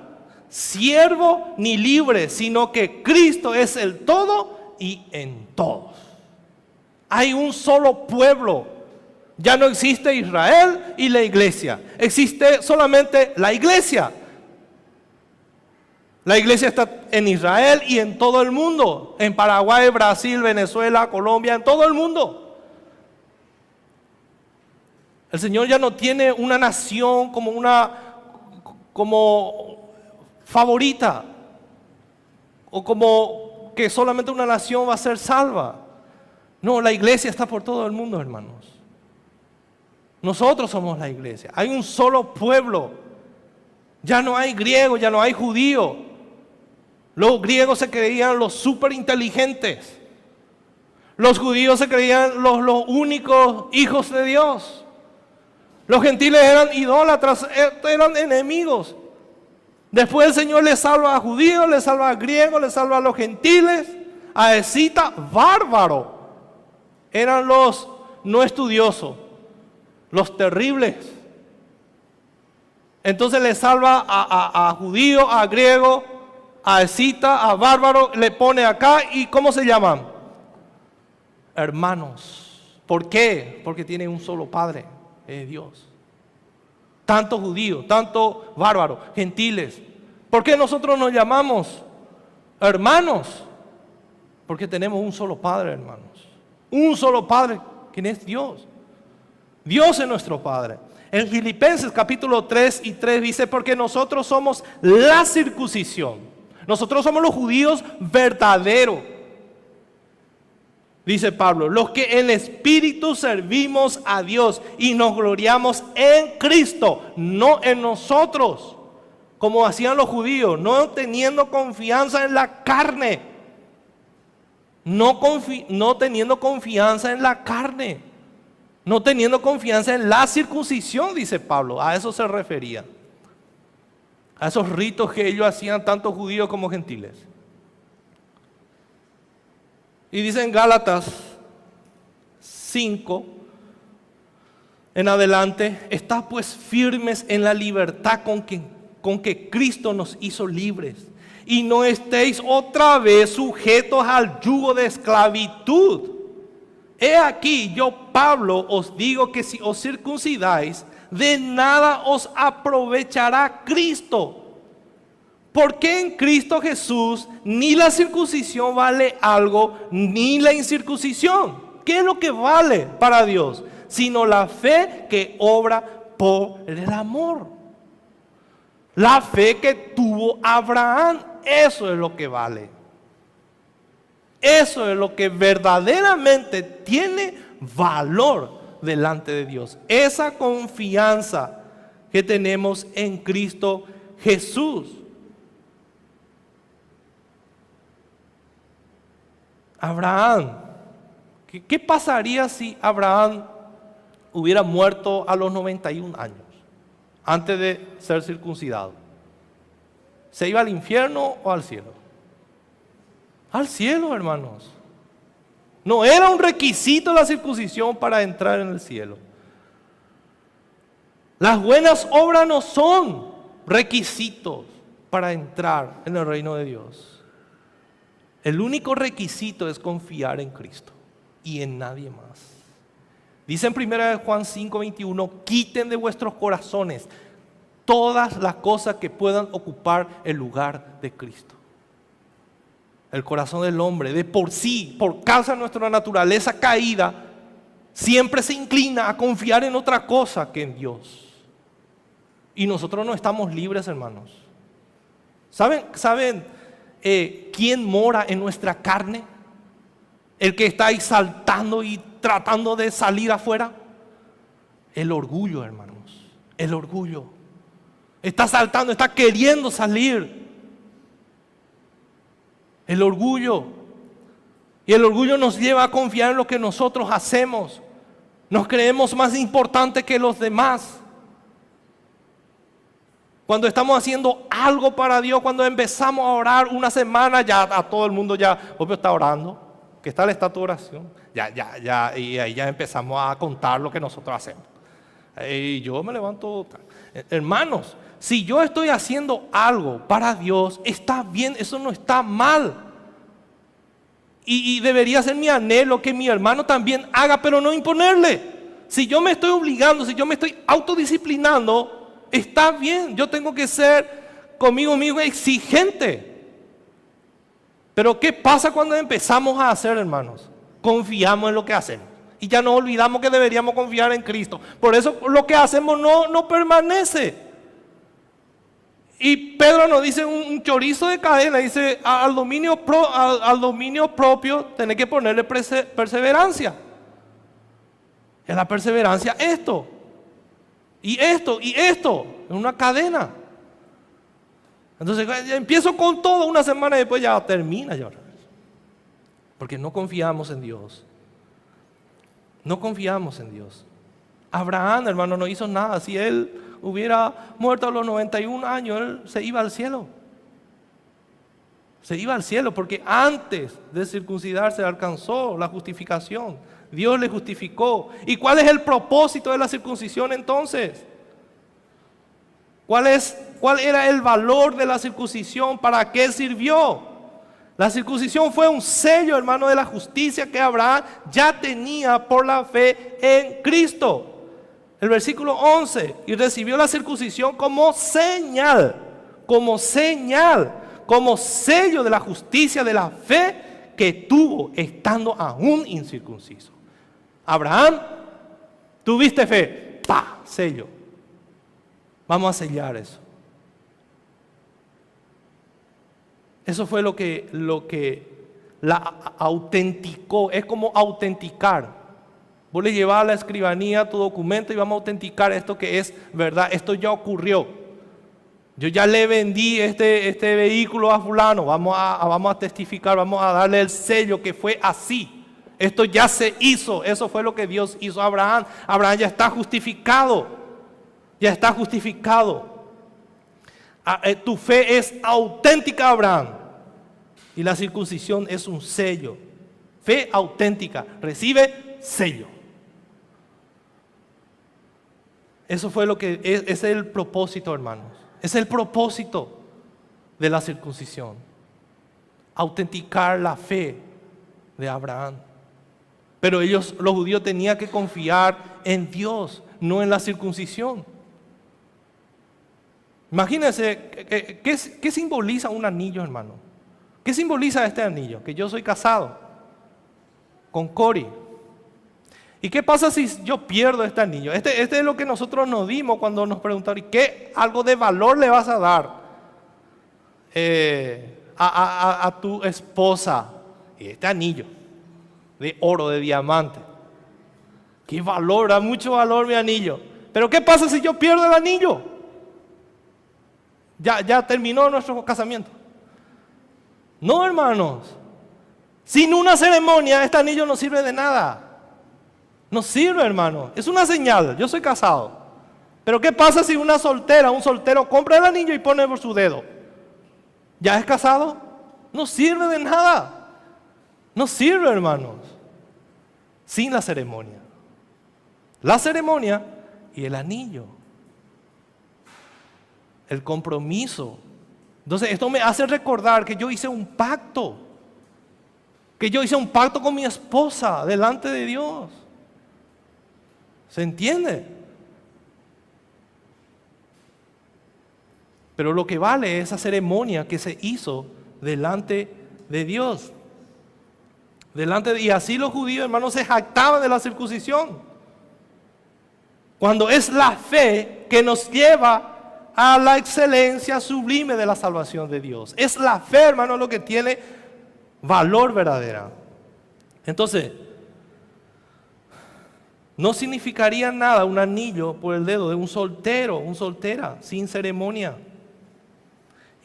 [SPEAKER 1] siervo ni libre, sino que Cristo es el todo y en todos. Hay un solo pueblo. Ya no existe Israel y la iglesia. Existe solamente la iglesia. La iglesia está en Israel y en todo el mundo. En Paraguay, Brasil, Venezuela, Colombia, en todo el mundo. El Señor ya no tiene una nación como favorita. O como que solamente una nación va a ser salva. No, la iglesia está por todo el mundo, hermanos. Nosotros somos la iglesia. Hay un solo pueblo. Ya no hay griego, ya no hay judío. Los griegos se creían los súper inteligentes. Los judíos se creían los únicos hijos de Dios. Los gentiles eran idólatras, eran enemigos. Después el Señor les salva a judíos, les salva a griegos, les salva a los gentiles, a escita, bárbaro. Eran los no estudiosos, los terribles. Entonces le salva a judío, a griego, a escita, a bárbaro, le pone acá. ¿Y cómo se llaman? Hermanos. ¿Por qué? Porque tienen un solo Padre, es Dios. Tanto judíos, tanto bárbaros, gentiles. ¿Por qué nosotros nos llamamos hermanos? Porque tenemos un solo Padre, hermanos. Un solo Padre, quien es Dios. Dios es nuestro Padre. En Filipenses capítulo 3 y 3 dice, porque nosotros somos la circuncisión. Nosotros somos los judíos verdaderos. Dice Pablo, los que en espíritu servimos a Dios y nos gloriamos en Cristo, no en nosotros, como hacían los judíos, no teniendo confianza en la carne. No teniendo confianza en la carne, no teniendo confianza en la circuncisión, dice Pablo. A eso se refería, a esos ritos que ellos hacían, tanto judíos como gentiles. Y dice en Gálatas 5 en adelante, estad pues firmes en la libertad con que Cristo nos hizo libres. Y no estéis otra vez sujetos al yugo de esclavitud. He aquí, yo Pablo os digo que si os circuncidáis, de nada os aprovechará Cristo. ¿Por qué en Cristo Jesús ni la circuncisión vale algo, ni la incircuncisión? ¿Qué es lo que vale para Dios? Sino la fe que obra por el amor. La fe que tuvo Abraham, eso es lo que vale. Eso es lo que verdaderamente tiene valor delante de Dios. Esa confianza que tenemos en Cristo Jesús. Abraham, ¿qué pasaría si Abraham hubiera muerto a los 91 años antes de ser circuncidado? ¿Se iba al infierno o al cielo? Al cielo, hermanos. No era un requisito la circuncisión para entrar en el cielo. Las buenas obras no son requisitos para entrar en el reino de Dios. El único requisito es confiar en Cristo y en nadie más. Dice en 1 Juan 5:21, quiten de vuestros corazones todas las cosas que puedan ocupar el lugar de Cristo. El corazón del hombre, de por sí, por causa de nuestra naturaleza caída, siempre se inclina a confiar en otra cosa que en Dios. Y nosotros no estamos libres, hermanos. ¿Saben quién mora en nuestra carne? El que está ahí saltando y tratando de salir afuera. El orgullo, hermanos. El orgullo. Está saltando, está queriendo salir. El orgullo. Y el orgullo nos lleva a confiar en lo que nosotros hacemos. Nos creemos más importantes que los demás. Cuando estamos haciendo algo para Dios, cuando empezamos a orar una semana, ya a todo el mundo ya, obvio, está orando. ¿Qué tal está tu oración? Y ahí ya empezamos a contar lo que nosotros hacemos. Y yo me levanto. Hermanos, si yo estoy haciendo algo para Dios, está bien, eso no está mal. Y debería ser mi anhelo que mi hermano también haga, pero no imponerle. Si yo me estoy obligando, si yo me estoy autodisciplinando, está bien, yo tengo que ser conmigo mismo exigente. Pero ¿qué pasa cuando empezamos a hacer, hermanos? Confiamos en lo que hacemos y ya nos olvidamos que deberíamos confiar en Cristo. Por eso lo que hacemos no permanece. Y Pedro nos dice un chorizo de cadena, dice al dominio propio tenés que ponerle perseverancia. En la perseverancia esto. Y esto, en una cadena. Entonces empiezo con todo una semana y después ya termina. Porque no confiamos en Dios. No confiamos en Dios. Abraham, hermano, no hizo nada. Si él hubiera muerto a los 91 años, él se iba al cielo. Se iba al cielo porque antes de circuncidarse alcanzó la justificación. Dios le justificó. ¿Y cuál es el propósito de la circuncisión entonces? ¿Cuál era el valor de la circuncisión? ¿Para qué sirvió? La circuncisión fue un sello, hermano, de la justicia que Abraham ya tenía por la fe en Cristo. El versículo 11, y recibió la circuncisión como señal, como sello de la justicia de la fe que tuvo estando aún incircunciso. Abraham, tuviste fe, ¡pah! Sello. Vamos a sellar eso. Eso fue lo que la autenticó. Es como autenticar. Vos le llevas a la escribanía tu documento y vamos a autenticar esto que es verdad. Esto ya ocurrió. Yo ya le vendí este vehículo a fulano. Vamos a testificar, vamos a darle el sello que fue así. Esto ya se hizo. Eso fue lo que Dios hizo a Abraham. Abraham ya está justificado. Ya está justificado. Tu fe es auténtica, Abraham. Y la circuncisión es un sello. Fe auténtica. Recibe sello. Eso fue lo que ese es el propósito, hermanos. Es el propósito de la circuncisión. Autenticar la fe de Abraham. Pero los judíos tenían que confiar en Dios, no en la circuncisión. Imagínense, ¿qué simboliza un anillo, hermano? ¿Qué simboliza este anillo? Que yo soy casado con Cori. ¿Y qué pasa si yo pierdo este anillo? Este es lo que nosotros nos dimos cuando nos preguntaron, ¿qué algo de valor le vas a dar a tu esposa? Y este anillo de oro, de diamante. ¿Qué valor? Da mucho valor mi anillo. Pero ¿qué pasa si yo pierdo el anillo? Ya terminó nuestro casamiento. No, hermanos. Sin una ceremonia, este anillo no sirve de nada. No sirve, hermano. Es una señal. Yo soy casado. Pero ¿qué pasa si un soltero compra el anillo y pone por su dedo? ¿Ya es casado? No sirve de nada. No sirve, hermanos. Sin la ceremonia. La ceremonia y el anillo. El compromiso. Entonces esto me hace recordar que yo hice un pacto. Que yo hice un pacto con mi esposa delante de Dios. ¿Se entiende? Pero lo que vale es esa ceremonia que se hizo delante de Dios. Y así los judíos, hermanos, se jactaban de la circuncisión. Cuando es la fe que nos lleva a la excelencia sublime de la salvación de Dios. Es la fe, hermano, lo que tiene valor verdadero. Entonces, no significaría nada un anillo por el dedo de un soltero, una soltera, sin ceremonia.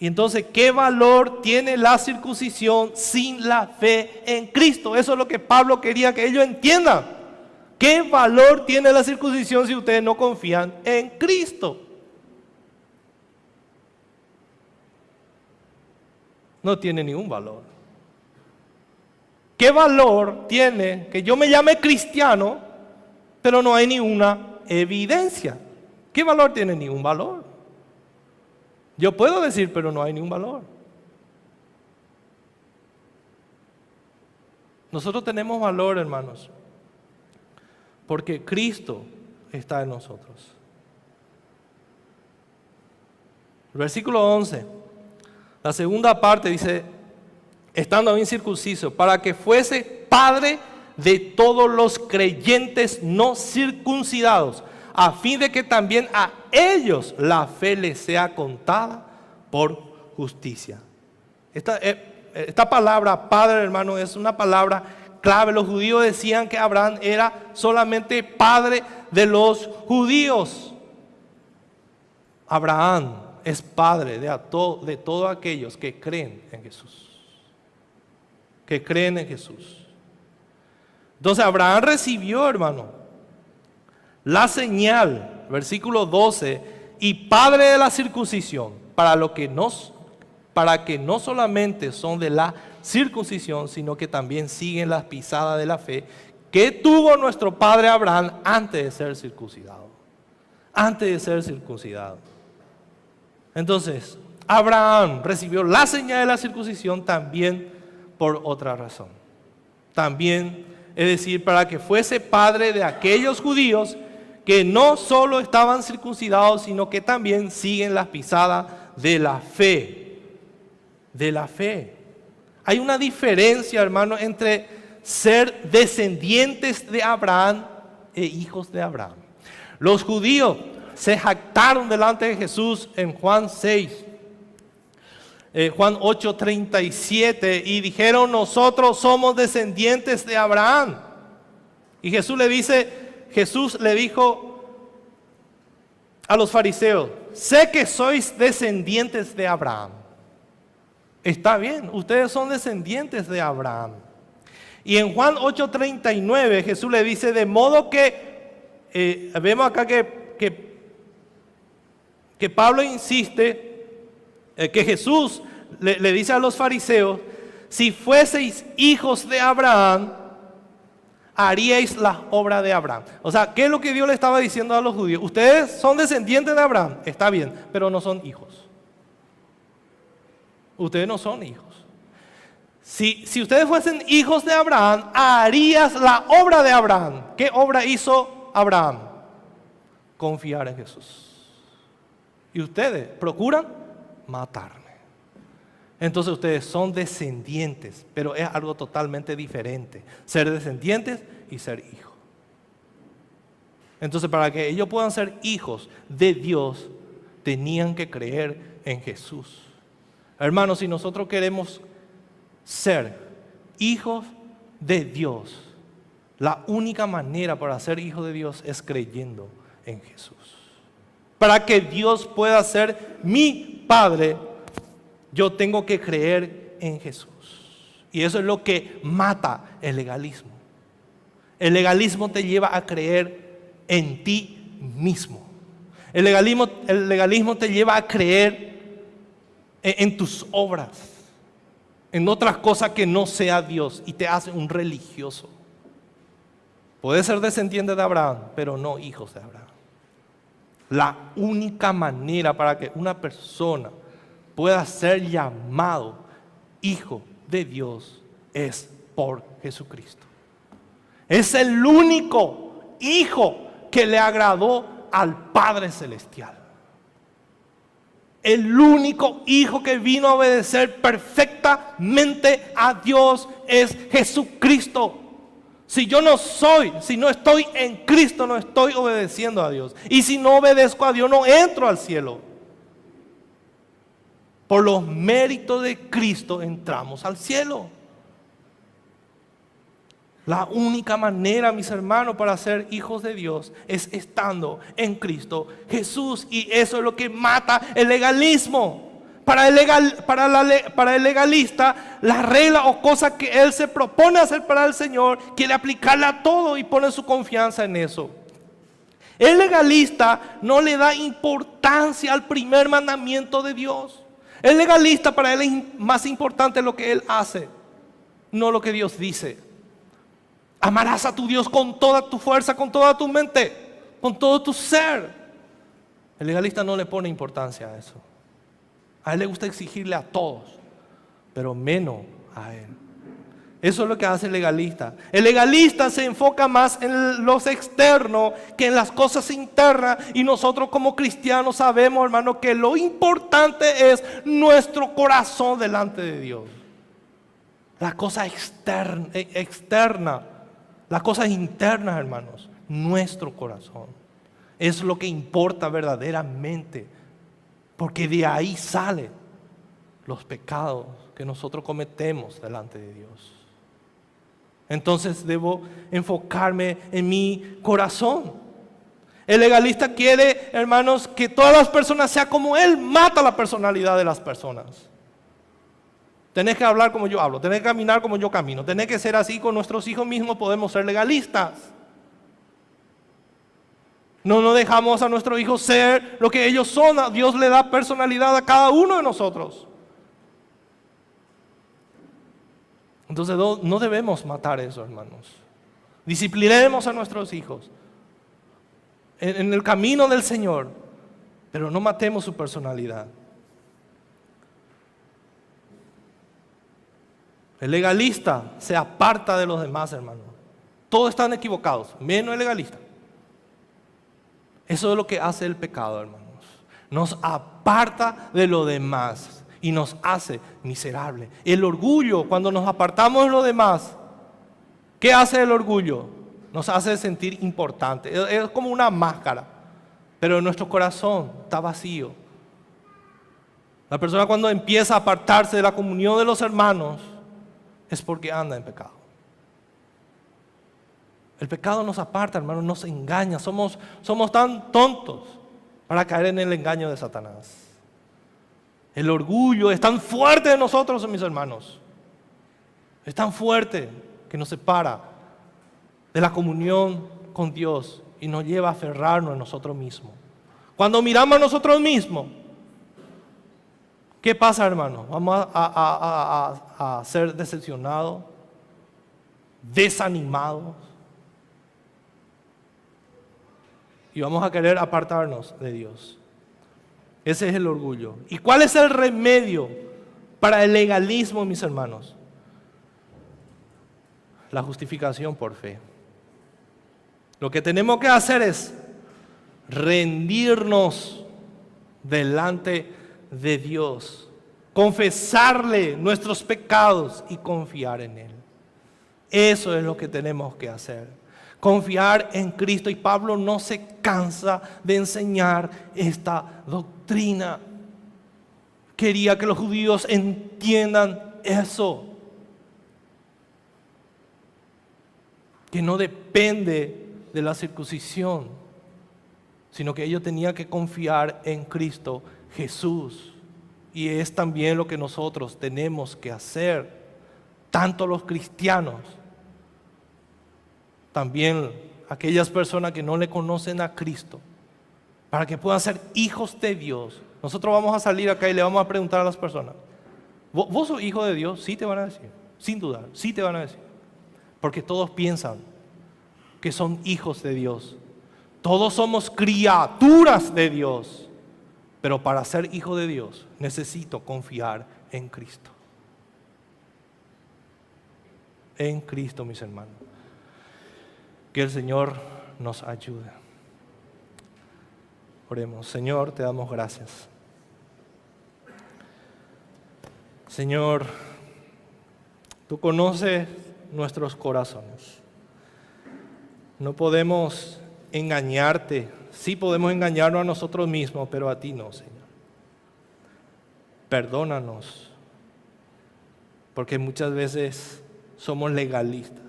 [SPEAKER 1] Y entonces, ¿qué valor tiene la circuncisión sin la fe en Cristo? Eso es lo que Pablo quería que ellos entiendan. ¿Qué valor tiene la circuncisión si ustedes no confían en Cristo? No tiene ningún valor. ¿Qué valor tiene que yo me llame cristiano, pero no hay ninguna evidencia? ¿Qué valor tiene? Ningún valor. Yo puedo decir, pero no hay ningún valor. Nosotros tenemos valor, hermanos, porque Cristo está en nosotros. Versículo 11, la segunda parte dice, estando incircunciso, para que fuese padre de todos los creyentes no circuncidados, a fin de que también a ellos la fe les sea contada por justicia. Esta palabra padre, hermano, es una palabra clave. Los judíos decían que Abraham era solamente padre de los judíos. Abraham es padre de todos aquellos que creen en Jesús. Que creen en Jesús. Entonces Abraham recibió, hermano, la señal, versículo 12, y padre de la circuncisión, para que no solamente son de la circuncisión, sino que también siguen las pisadas de la fe que tuvo nuestro padre Abraham antes de ser circuncidado. Antes de ser circuncidado. Entonces, Abraham recibió la señal de la circuncisión también por otra razón. También, es decir, para que fuese padre de aquellos judíos que no solo estaban circuncidados, sino que también siguen las pisadas de la fe. De la fe. Hay una diferencia, hermano, entre ser descendientes de Abraham e hijos de Abraham. Los judíos se jactaron delante de Jesús en Juan 6, Juan 8:37, y dijeron, nosotros somos descendientes de Abraham. Y Jesús le dijo a los fariseos, sé que sois descendientes de Abraham. Está bien, ustedes son descendientes de Abraham. Y en Juan 8:39 Jesús le dice, de modo que, vemos acá que Pablo insiste, que Jesús le dice a los fariseos, si fueseis hijos de Abraham, haríais la obra de Abraham. O sea, ¿qué es lo que Dios le estaba diciendo a los judíos? Ustedes son descendientes de Abraham, está bien, pero no son hijos. Ustedes no son hijos. Si ustedes fuesen hijos de Abraham, harías la obra de Abraham. ¿Qué obra hizo Abraham? Confiar en Jesús. y ustedes procuran matarme. Entonces ustedes son descendientes, pero es algo totalmente diferente. Ser descendientes y ser hijos. Entonces para que ellos puedan ser hijos de Dios, tenían que creer en Jesús. Hermanos, si nosotros queremos ser hijos de Dios, la única manera para ser hijo de Dios es creyendo en Jesús. Para que Dios pueda ser mi Padre, yo tengo que creer en Jesús. Y eso es lo que mata el legalismo. El legalismo te lleva a creer en ti mismo. El legalismo te lleva a creer en tus obras, en otras cosas que no sea Dios, y te hace un religioso. Puedes ser descendiente de Abraham, pero no hijos de Abraham. La única manera para que una persona pueda ser llamado hijo de Dios es por Jesucristo. Es el único hijo que le agradó al Padre Celestial. El único hijo que vino a obedecer perfectamente a Dios es Jesucristo. Si no estoy en Cristo, no estoy obedeciendo a Dios. Y si no obedezco a Dios, no entro al cielo. Por los méritos de Cristo entramos al cielo. La única manera, mis hermanos, para ser hijos de Dios es estando en Cristo Jesús. Y eso es lo que mata el legalismo. Para el legalista, la regla o cosa que él se propone hacer para el Señor, quiere aplicarla a todo y pone su confianza en eso. El legalista no le da importancia al primer mandamiento de Dios. El legalista, para él es más importante lo que él hace, no lo que Dios dice. Amarás a tu Dios con toda tu fuerza, con toda tu mente, con todo tu ser. El legalista no le pone importancia a eso. A él le gusta exigirle a todos, pero menos a él. Eso es lo que hace el legalista. El legalista se enfoca más en los externos que en las cosas internas. Y nosotros como cristianos sabemos, hermano, que lo importante es nuestro corazón delante de Dios. La cosa externa, las cosas internas, hermanos, nuestro corazón es lo que importa verdaderamente. Porque de ahí salen los pecados que nosotros cometemos delante de Dios. Entonces debo enfocarme en mi corazón. El legalista quiere, hermanos, que todas las personas sean como él. Mata la personalidad de las personas. Tenés que hablar como yo hablo, tenés que caminar como yo camino, tenés que ser así con nuestros hijos mismos. Podemos ser legalistas. No dejamos a nuestros hijos ser lo que ellos son. Dios le da personalidad a cada uno de nosotros. Entonces no debemos matar eso, hermanos. Disciplinemos a nuestros hijos en el camino del Señor, pero no matemos su personalidad. El legalista se aparta de los demás, hermanos. Todos están equivocados, menos el legalista. Eso es lo que hace el pecado, hermanos. Nos aparta de lo demás y nos hace miserables. El orgullo, cuando nos apartamos de lo demás, ¿qué hace el orgullo? Nos hace sentir importantes. Es como una máscara, pero nuestro corazón está vacío. La persona cuando empieza a apartarse de la comunión de los hermanos es porque anda en pecado. El pecado nos aparta, hermanos, nos engaña. Somos tan tontos para caer en el engaño de Satanás. El orgullo es tan fuerte de nosotros, mis hermanos. Es tan fuerte que nos separa de la comunión con Dios y nos lleva a aferrarnos a nosotros mismos. Cuando miramos a nosotros mismos, ¿qué pasa, hermanos? Vamos a ser decepcionados, desanimados. Y vamos a querer apartarnos de Dios. Ese es el orgullo. ¿Y cuál es el remedio para el legalismo, mis hermanos? La justificación por fe. Lo que tenemos que hacer es rendirnos delante de Dios, confesarle nuestros pecados y confiar en Él. Eso es lo que tenemos que hacer. Confiar en Cristo. Y Pablo no se cansa de enseñar esta doctrina. Quería que los judíos entiendan eso. Que no depende de la circuncisión, sino que ellos tenían que confiar en Cristo Jesús. Y es también lo que nosotros tenemos que hacer, tanto los cristianos, también aquellas personas que no le conocen a Cristo, para que puedan ser hijos de Dios. Nosotros vamos a salir acá y le vamos a preguntar a las personas: ¿Vos sos hijo de Dios? Sí te van a decir, sin dudar, sí te van a decir. Porque todos piensan que son hijos de Dios. Todos somos criaturas de Dios. Pero para ser hijo de Dios necesito confiar en Cristo. En Cristo, mis hermanos. Que el Señor nos ayude. Oremos. Señor, te damos gracias. Señor, tú conoces nuestros corazones. No podemos engañarte. Sí podemos engañarnos a nosotros mismos, pero a ti no, Señor. Perdónanos, porque muchas veces somos legalistas,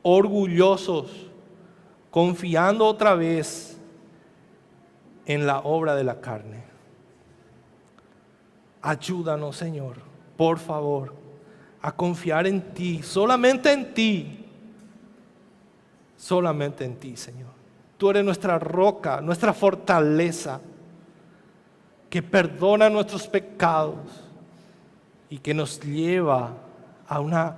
[SPEAKER 1] orgullosos, confiando otra vez en la obra de la carne. Ayúdanos, Señor, por favor, a confiar en ti, solamente en ti, Señor. Tú eres nuestra roca, nuestra fortaleza, que perdona nuestros pecados y que nos lleva a una